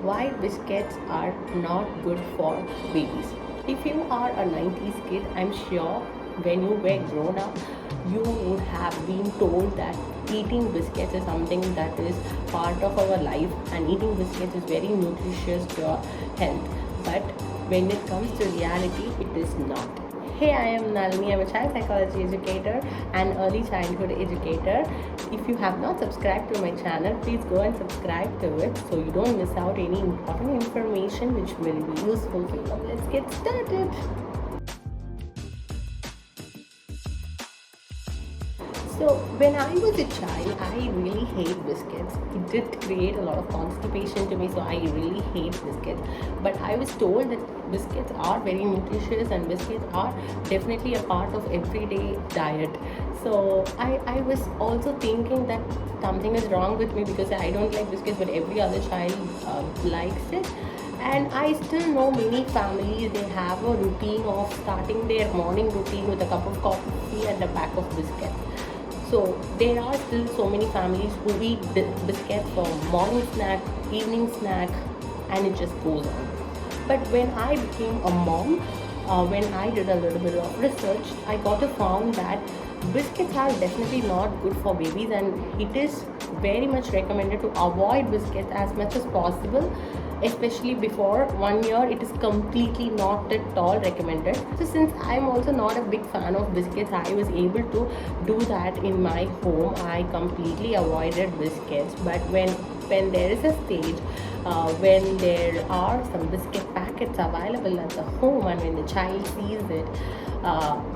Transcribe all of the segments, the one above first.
why biscuits are not good for babies. If you are a 90s kid, I'm sure when you were grown up, you would have been told that eating biscuits is something that is part of our life, and eating biscuits is very nutritious to your health. But when it comes to reality, it is not. Hey, I am Nalini. I'm a child psychology educator and early childhood educator. If you have not subscribed to my channel, please go and subscribe to it so you don't miss out any important information which will be useful for you. Let's get started. So when I was a child, I really hate biscuits. It did create a lot of constipation to me, so I really hate biscuits. But I was told that biscuits are very nutritious and biscuits are definitely a part of everyday diet. So I was also thinking that something is wrong with me because I don't like biscuits, but every other child likes it. And I still know many families, they have a routine of starting their morning routine with a cup of coffee and a pack of biscuits. So there are still so many families who eat biscuits for morning snack, evening snack, and it just goes on. But when I became a mom, when I did a little bit of research, I got to found that biscuits are definitely not good for babies, and it is very much recommended to avoid biscuits as much as possible, especially before 1 year. It is completely not at all recommended. So since I'm also not a big fan of biscuits, I was able to do that in my home. I completely avoided biscuits. But when there is a stage when there are some biscuit packets available at the home, and when the child sees it,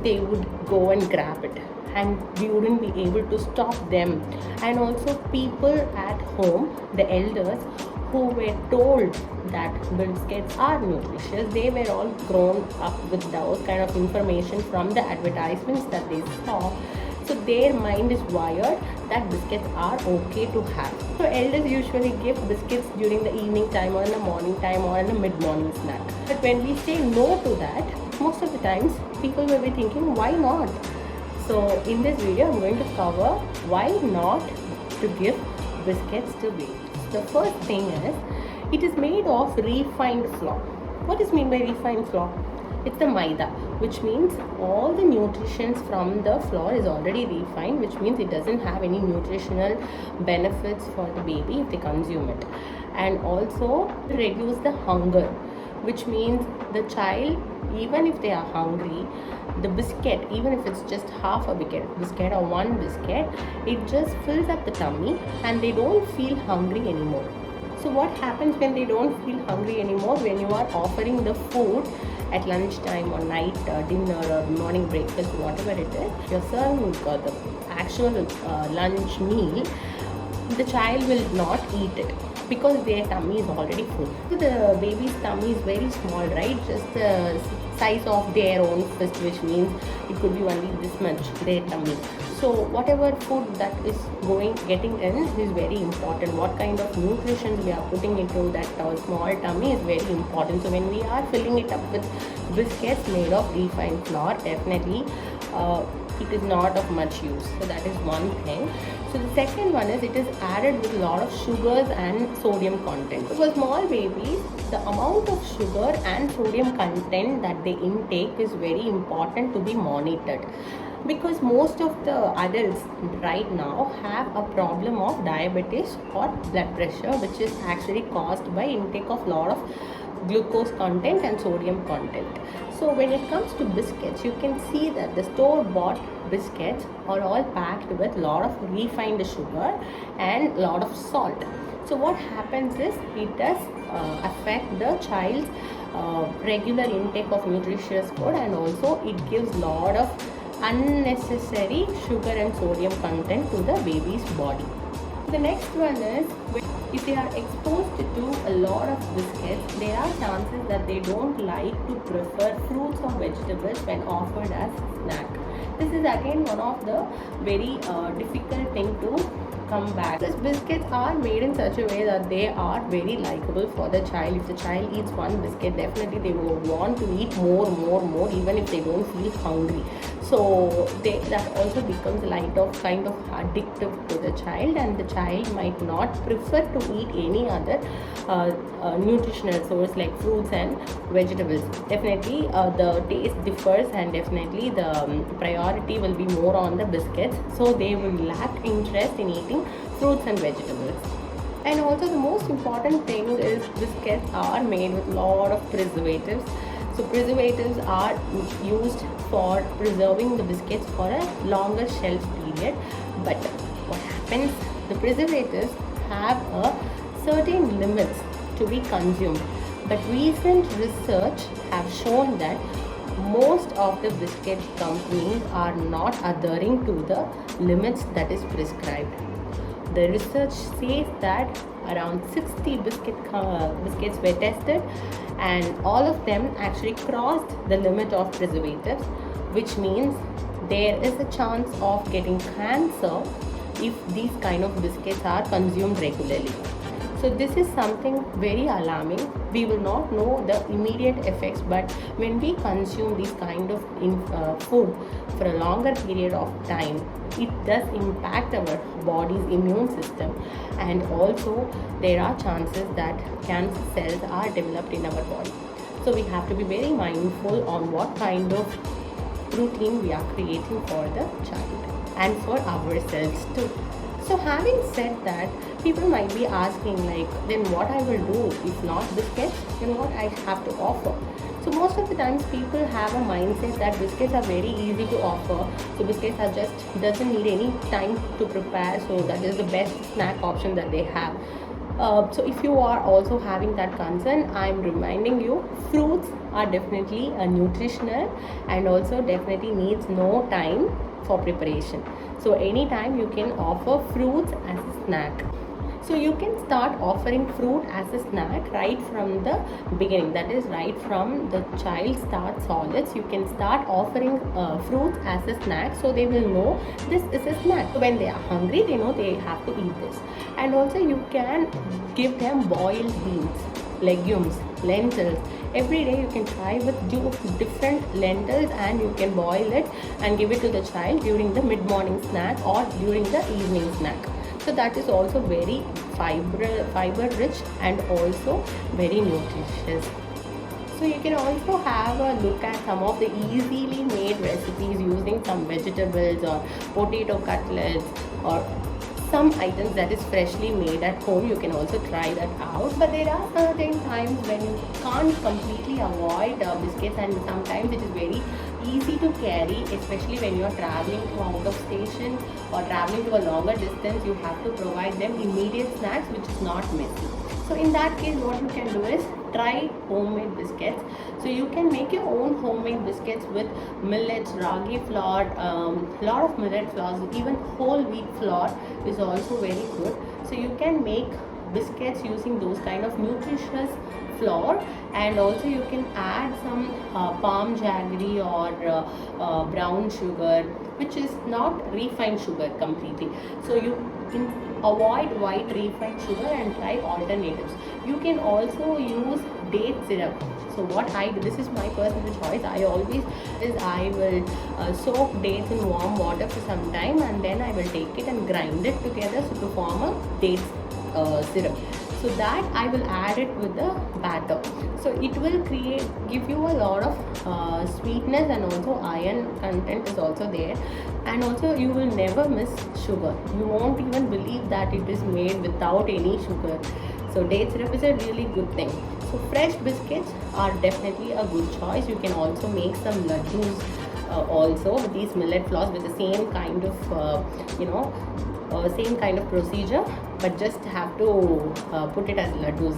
they would go and grab it, and we wouldn't be able to stop them. And also people at home, the elders who were told that biscuits are nutritious, they were all grown up with those kind of information from the advertisements that they saw. So their mind is wired that biscuits are okay to have. So elders usually give biscuits during the evening time or in the morning time or in the mid-morning snack. But when we say no to that, most of the times people will be thinking, why not? So in this video, I'm going to cover why not to give biscuits to babies. The first thing is, it is made of refined flour. What is meant by refined flour? It's the maida, which means all the nutrients from the flour is already refined, which means it doesn't have any nutritional benefits for the baby if they consume it. And also reduce the hunger, which means the child, even if they are hungry, the biscuit, even if it's just half a biscuit or one biscuit, it just fills up the tummy and they don't feel hungry anymore. So what happens when they don't feel hungry anymore? When you are offering the food at lunchtime or night dinner or morning breakfast, whatever it is, you're serving the actual lunch meal, the child will not eat it because their tummy is already full. So the baby's tummy is very small, right? Just the size of their own fist, which means it could be only this much, their tummy. So whatever food that is getting in is very important. What kind of nutrition we are putting into that small tummy is very important. So when we are filling it up with biscuits made of refined flour, definitely it is not of much use. So that is one thing. So the second one is, it is added with a lot of sugars and sodium content. So for small babies, the amount of sugar and sodium content that they intake is very important to be monitored, because most of the adults right now have a problem of diabetes or blood pressure, which is actually caused by intake of lot of glucose content and sodium content. So when it comes to biscuits, you can see that the store bought biscuits are all packed with lot of refined sugar and lot of salt. So what happens is, it does affect the child's regular intake of nutritious food, and also it gives lot of unnecessary sugar and sodium content to the baby's body. The next one is, if they are exposed to a lot of biscuits, there are chances that they don't like to prefer fruits or vegetables when offered as snack. This is again one of the very difficult thing to come back. These biscuits are made in such a way that they are very likable for the child. If the child eats one biscuit, definitely they will want to eat more, even if they don't feel hungry. So that also becomes kind of addictive to the child, and the child might not prefer to eat any other nutritional source like fruits and vegetables. Definitely the taste differs, and definitely the priority will be more on the biscuits, so they will lack interest in eating fruits and vegetables. And also the most important thing is biscuits are made with a lot of preservatives. So preservatives are used for preserving the biscuits for a longer shelf period. But what happens, the preservatives have a certain limits to be consumed. But recent research have shown that most of the biscuit companies are not adhering to the limits that is prescribed. The research says that around 60 biscuits were tested, and all of them actually crossed the limit of preservatives, which means there is a chance of getting cancer if these kind of biscuits are consumed regularly. So this is something very alarming. We will not know the immediate effects, but when we consume this kind of food for a longer period of time, it does impact our body's immune system, and also there are chances that cancer cells are developed in our body. So we have to be very mindful on what kind of routine we are creating for the child and for ourselves too. So having said that, people might be asking like, then what I will do if not biscuits, then what I have to offer? So most of the times people have a mindset that biscuits are very easy to offer. So biscuits are just doesn't need any time to prepare. So that is the best snack option that they have. So if you are also having that concern, I'm reminding you, fruits are definitely a nutritional and also definitely needs no time for preparation. So anytime you can offer fruits as a snack. So you can start offering fruit as a snack right from the beginning. That is right from the child starts solids. You can start offering fruits as a snack, so they will know this is a snack. So when they are hungry, they know they have to eat this. And also you can give them boiled beans, legumes, lentils. Every day you can try with different lentils, and you can boil it and give it to the child during the mid-morning snack or during the evening snack. So that is also very fiber rich and also very nutritious. So you can also have a look at some of the easily made recipes using some vegetables or potato cutlets or some items that is freshly made at home. You can also try that out. But there are certain times when you can't completely avoid biscuits, and sometimes it is very easy to carry, especially when you're traveling to out of station or traveling to a longer distance. You have to provide them immediate snacks which is not messy. So in that case, what you can do is try homemade biscuits. So you can make your own homemade biscuits with millets, ragi flour, lot of millet flours, even whole wheat flour is also very good. So you can make biscuits using those kind of nutritious flour, and also you can add some palm jaggery or brown sugar, which is not refined sugar completely. So you can avoid white refined sugar and try alternatives. You can also use date syrup. So what I do, this is my personal choice, I will soak dates in warm water for some time, and then I will take it and grind it together so to form a date syrup. So that I will add it with the batter. So it will give you a lot of sweetness, and also iron content is also there, and also you will never miss sugar. You won't even believe that it is made without any sugar. So date syrup is a really good thing. So fresh biscuits are definitely a good choice. You can also make some laddus also with these millet flours with the same kind of same kind of procedure, but just have to put it as laddus.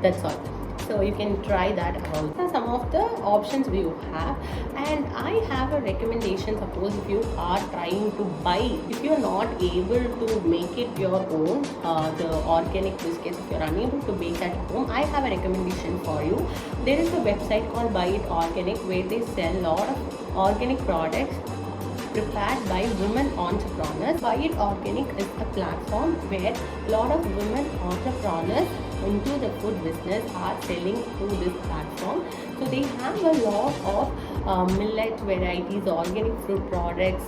That's all. So you can try that out. So some of the options we have, and I have a recommendation. Suppose if you are trying to buy, if you are not able to make it your own, the organic biscuits, if you are unable to bake at home, I have a recommendation for you. There is a website called Buy It Organic where they sell a lot of organic products prepared by women entrepreneurs. Buy It Organic is a platform where a lot of women entrepreneurs into the food business are selling through this platform. So they have a lot of millet varieties, organic fruit products,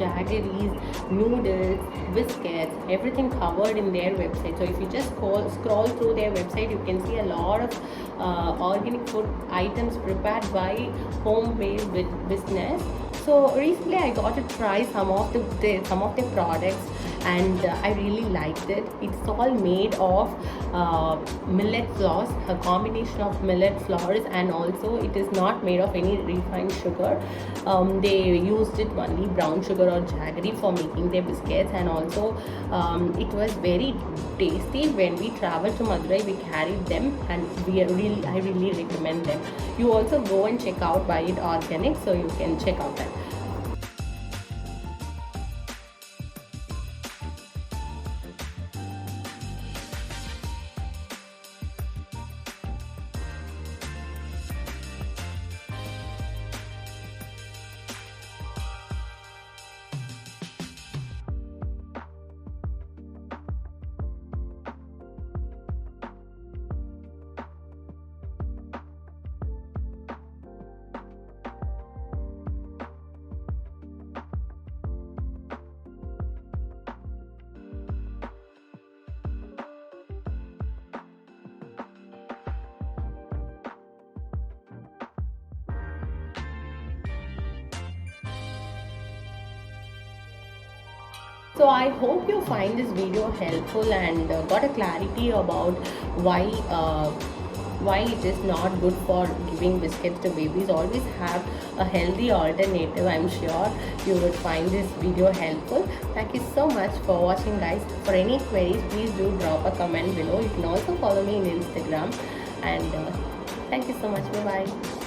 jaggeries, noodles, biscuits, everything covered in their website. So if you just scroll through their website, you can see a lot of organic food items prepared by home-based business. So recently I got to try some of the products, and I really liked it. It's all made of millet flours, a combination of millet flours, and also it is not made of any refined sugar. They used it only brown sugar or jaggery for making their biscuits, and also it was very tasty. When we traveled to Madurai, we carried them, and I really recommend them. You also go and check out Buy It Organic, so you can check out that. So I hope you find this video helpful and got a clarity about why why it is not good for giving biscuits to babies. Always have a healthy alternative. I'm sure you would find this video helpful. Thank you so much for watching, guys. For any queries, please do drop a comment below. You can also follow me in Instagram, and thank you so much. Bye bye.